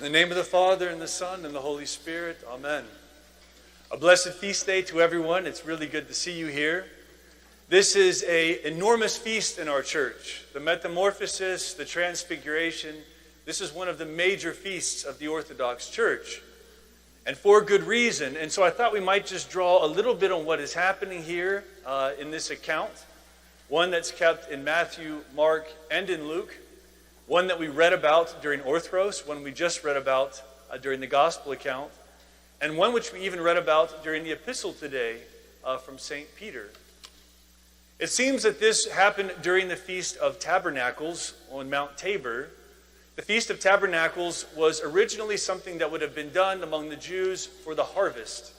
In the name of the Father, and the Son, and the Holy Spirit, amen. A blessed feast day to everyone. It's really good to see you here. This is an enormous feast in our church. The Metamorphosis, the Transfiguration, this is one of the major feasts of the Orthodox Church. And for good reason. And so I thought we might just draw a little bit on what is happening here in this account. One that's kept in Matthew, Mark, and in Luke. One that we read about during Orthros, one we just read about during the Gospel account, and one which we even read about during the epistle today from St. Peter. It seems that this happened during the Feast of Tabernacles on Mount Tabor. The Feast of Tabernacles was originally something that would have been done among the Jews for the harvest.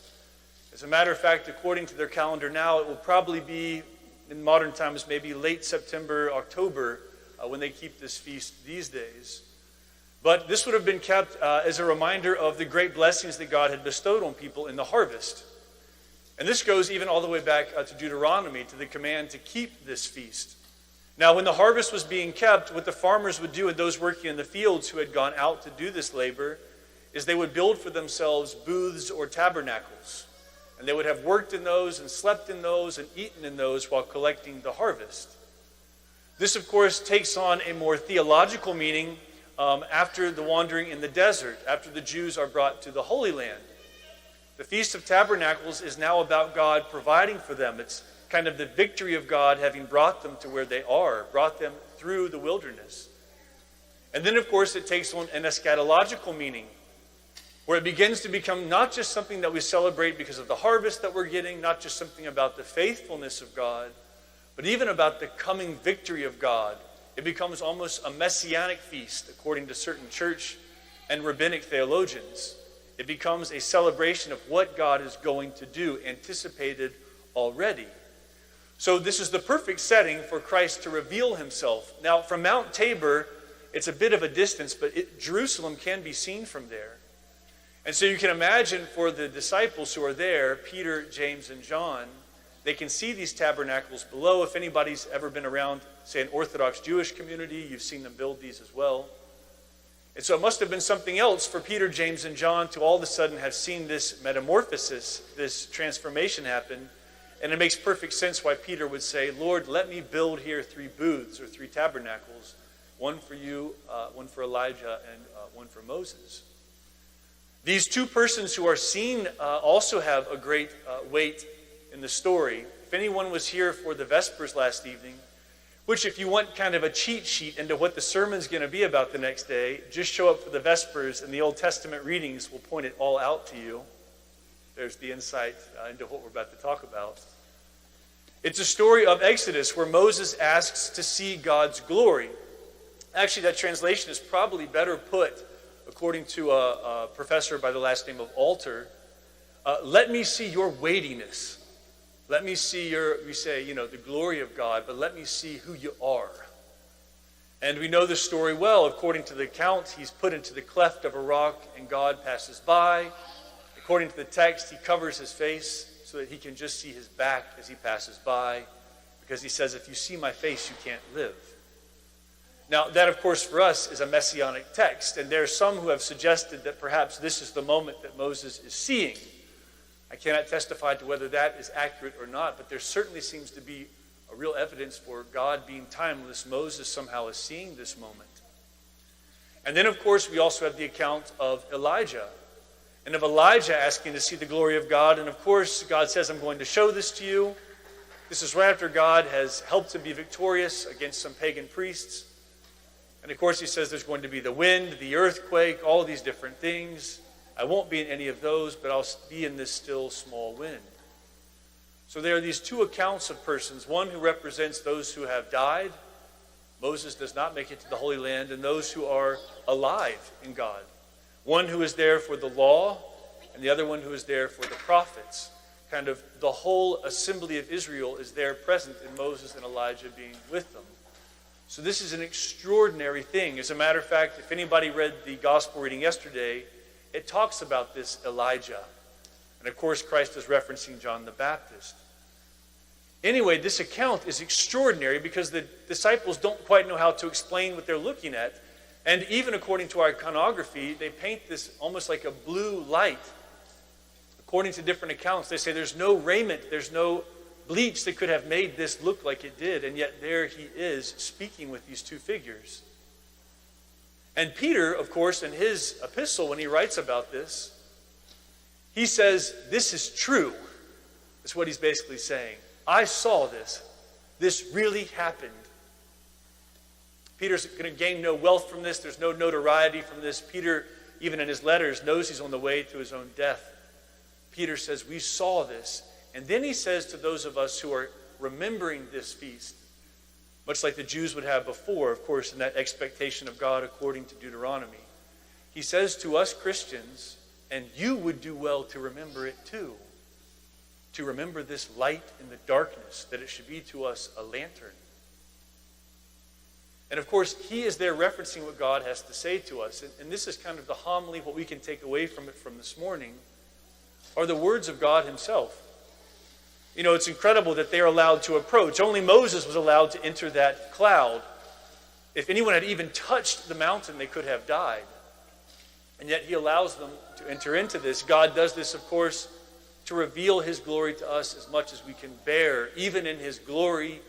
As a matter of fact, according to their calendar now, it will probably be, in modern times, maybe late September, October, when they keep this feast these days. But this would have been kept as a reminder of the great blessings that God had bestowed on people in the harvest. And this goes even all the way back to Deuteronomy, to the command to keep this feast. Now, when the harvest was being kept, what the farmers would do, and those working in the fields who had gone out to do this labor, is they would build for themselves booths or tabernacles. And they would have worked in those and slept in those and eaten in those while collecting the harvest. This, of course, takes on a more theological meaning after the wandering in the desert, after the Jews are brought to the Holy Land. The Feast of Tabernacles is now about God providing for them. It's kind of the victory of God having brought them to where they are, brought them through the wilderness. And then, of course, it takes on an eschatological meaning, where it begins to become not just something that we celebrate because of the harvest that we're getting, not just something about the faithfulness of God, but even about the coming victory of God. It becomes almost a messianic feast, according to certain church and rabbinic theologians. It becomes a celebration of what God is going to do, anticipated already. So this is the perfect setting for Christ to reveal himself. Now, from Mount Tabor, it's a bit of a distance, but Jerusalem can be seen from there. And so you can imagine for the disciples who are there, Peter, James, and John, they can see these tabernacles below. If anybody's ever been around, say, an Orthodox Jewish community, you've seen them build these as well. And so it must have been something else for Peter, James, and John to all of a sudden have seen this metamorphosis, this transformation happen. And it makes perfect sense why Peter would say, Lord, let me build here 3 booths or 3 tabernacles, one for you, one for Elijah, and one for Moses. These 2 persons who are seen also have a great weight in the story. If anyone was here for the Vespers last evening, which if you want kind of a cheat sheet into what the sermon's going to be about the next day, just show up for the Vespers and the Old Testament readings will point it all out to you. There's the insight into what we're about to talk about. It's a story of Exodus where Moses asks to see God's glory. Actually, that translation is probably better put, according to a professor by the last name of Alter, let me see your weightiness. Let me see we say, the glory of God, but let me see who you are. And we know this story well. According to the account, he's put into the cleft of a rock and God passes by. According to the text, he covers his face so that he can just see his back as he passes by. Because he says, if you see my face, you can't live. Now, that, of course, for us is a messianic text. And there are some who have suggested that perhaps this is the moment that Moses is seeing. I cannot testify to whether that is accurate or not, but there certainly seems to be a real evidence for God being timeless. Moses somehow is seeing this moment. And then, of course, we also have the account of Elijah. And of Elijah asking to see the glory of God. And, of course, God says, I'm going to show this to you. This is right after God has helped him be victorious against some pagan priests. And, of course, he says there's going to be the wind, the earthquake, all these different things. I won't be in any of those, but I'll be in this still small wind. So there are these 2 accounts of persons, one who represents those who have died. Moses does not make it to the Holy Land, and those who are alive in God. One who is there for the law, and the other one who is there for the prophets. Kind of the whole assembly of Israel is there present in Moses and Elijah being with them. So this is an extraordinary thing. As a matter of fact, if anybody read the gospel reading yesterday, it talks about this Elijah. And of course, Christ is referencing John the Baptist. Anyway, this account is extraordinary because the disciples don't quite know how to explain what they're looking at. And even according to our iconography, they paint this almost like a blue light. According to different accounts, they say there's no raiment, there's no bleach that could have made this look like it did. And yet there he is speaking with these two figures. And Peter, of course, in his epistle, when he writes about this, he says, this is true. That's what he's basically saying. I saw this. This really happened. Peter's going to gain no wealth from this. There's no notoriety from this. Peter, even in his letters, knows he's on the way to his own death. Peter says, we saw this. And then he says to those of us who are remembering this feast, much like the Jews would have before, of course, in that expectation of God according to Deuteronomy, he says to us Christians, and you would do well to remember it too, to remember this light in the darkness, that it should be to us a lantern. And of course, he is there referencing what God has to say to us. And this is kind of the homily, what we can take away from it from this morning, are the words of God himself. You know, it's incredible that they are allowed to approach. Only Moses was allowed to enter that cloud. If anyone had even touched the mountain, they could have died. And yet he allows them to enter into this. God does this, of course, to reveal his glory to us as much as we can bear. Even in his glory,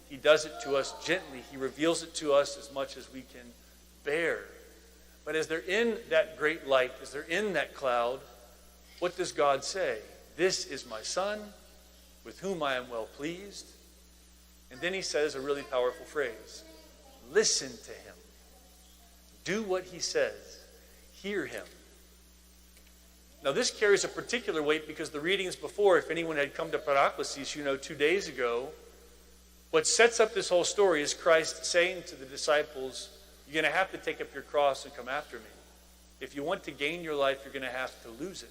he does it to us gently. He reveals it to us as much as we can bear. But as they're in that great light, as they're in that cloud, what does God say? This is my son, with whom I am well pleased. And then he says a really powerful phrase. Listen to him. Do what he says. Hear him. Now this carries a particular weight because the readings before, if anyone had come to Paraklesis, 2 days ago, what sets up this whole story is Christ saying to the disciples, you're going to have to take up your cross and come after me. If you want to gain your life, you're going to have to lose it.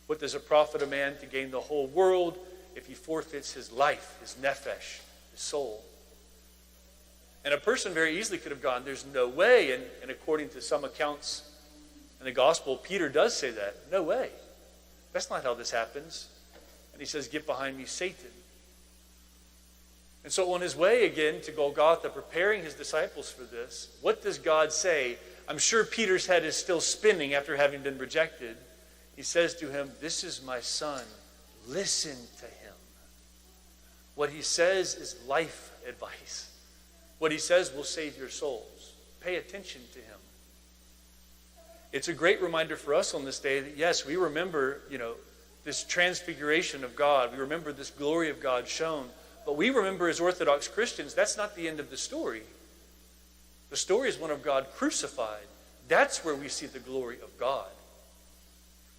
What does it profit a man to gain the whole world if he forfeits his life, his nephesh, his soul? And a person very easily could have gone, there's no way. And according to some accounts in the gospel, Peter does say that. No way. That's not how this happens. And he says, get behind me, Satan. And so on his way again to Golgotha, preparing his disciples for this, what does God say? I'm sure Peter's head is still spinning after having been rejected. He says to him, this is my son. Listen to him. What he says is life advice. What he says will save your souls. Pay attention to him. It's a great reminder for us on this day that, yes, we remember, this transfiguration of God. We remember this glory of God shown. But we remember as Orthodox Christians, that's not the end of the story. The story is one of God crucified. That's where we see the glory of God.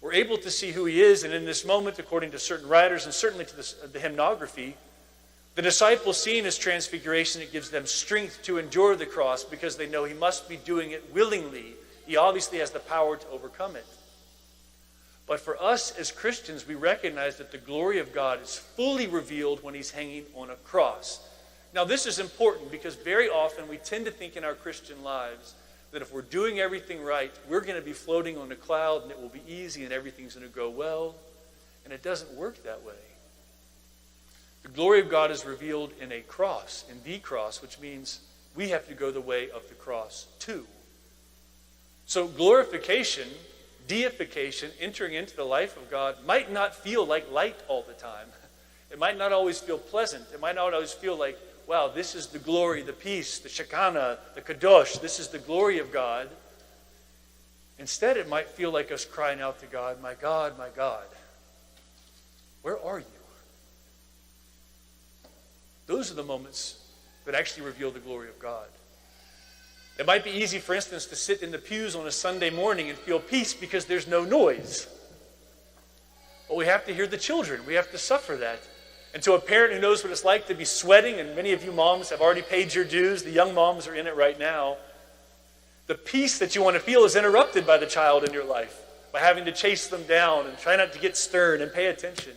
We're able to see who he is, and in this moment, according to certain writers, and certainly to the hymnography, the disciples seeing his transfiguration, it gives them strength to endure the cross because they know he must be doing it willingly. He obviously has the power to overcome it. But for us as Christians, we recognize that the glory of God is fully revealed when he's hanging on a cross. Now this is important because very often we tend to think in our Christian lives that if we're doing everything right, we're going to be floating on a cloud and it will be easy and everything's going to go well. And it doesn't work that way. The glory of God is revealed in a cross, in the cross, which means we have to go the way of the cross too. So glorification, deification, entering into the life of God might not feel like light all the time. It might not always feel pleasant. It might not always feel like, wow, this is the glory, the peace, the Shekinah, the Kadosh. This is the glory of God. Instead, it might feel like us crying out to God, my God, where are you? Those are the moments that actually reveal the glory of God. It might be easy, for instance, to sit in the pews on a Sunday morning and feel peace because there's no noise. But we have to hear the children. We have to suffer that. And to a parent who knows what it's like to be sweating, and many of you moms have already paid your dues, the young moms are in it right now, the peace that you want to feel is interrupted by the child in your life, by having to chase them down and try not to get stern and pay attention.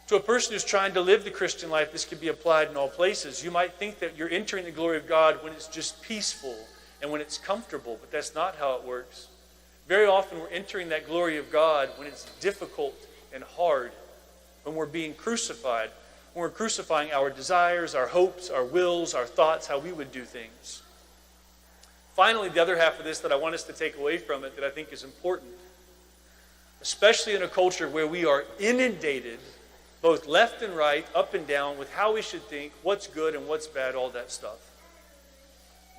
To a person who's trying to live the Christian life, this can be applied in all places. You might think that you're entering the glory of God when it's just peaceful and when it's comfortable, but that's not how it works. Very often we're entering that glory of God when it's difficult and hard, when we're being crucified, when we're crucifying our desires, our hopes, our wills, our thoughts, how we would do things. finally, the other half of this that I want us to take away from it that I think is important, especially in a culture where we are inundated, both left and right, up and down, with how we should think, what's good and what's bad, all that stuff.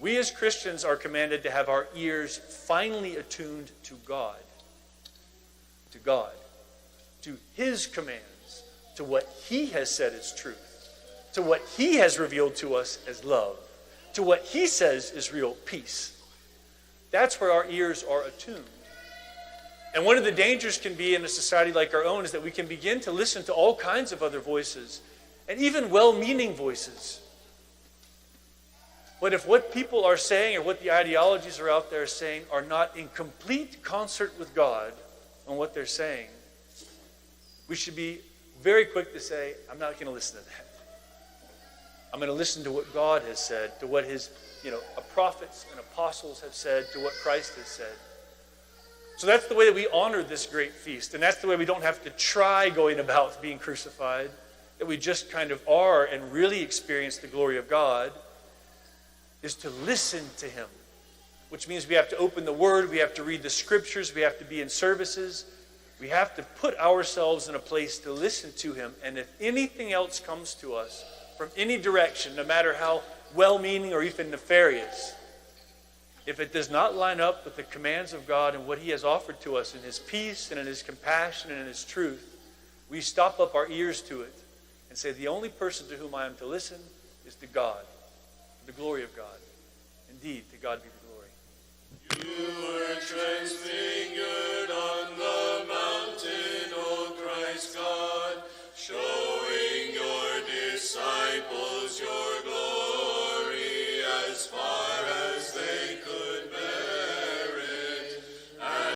We as Christians are commanded to have our ears finally attuned to God, to His commands, to what He has said is truth, to what He has revealed to us as love, to what He says is real peace. That's where our ears are attuned. And one of the dangers can be in a society like our own is that we can begin to listen to all kinds of other voices, and even well-meaning voices. But if what people are saying or what the ideologies are out there saying are not in complete concert with God on what they're saying, we should be very quick to say, I'm not going to listen to that. I'm going to listen to what God has said, to what His prophets and apostles have said, to what Christ has said. So that's the way that we honor this great feast. And that's the way we don't have to try going about being crucified, that we just kind of are and really experience the glory of God, is to listen to Him, which means we have to open the Word, we have to read the Scriptures, we have to be in services. We have to put ourselves in a place to listen to Him. And if anything else comes to us from any direction, no matter how well-meaning or even nefarious, if it does not line up with the commands of God and what He has offered to us in His peace and in His compassion and in His truth, we stop up our ears to it and say, the only person to whom I am to listen is to God, the glory of God. Indeed, to God be the glory. You were transfigured.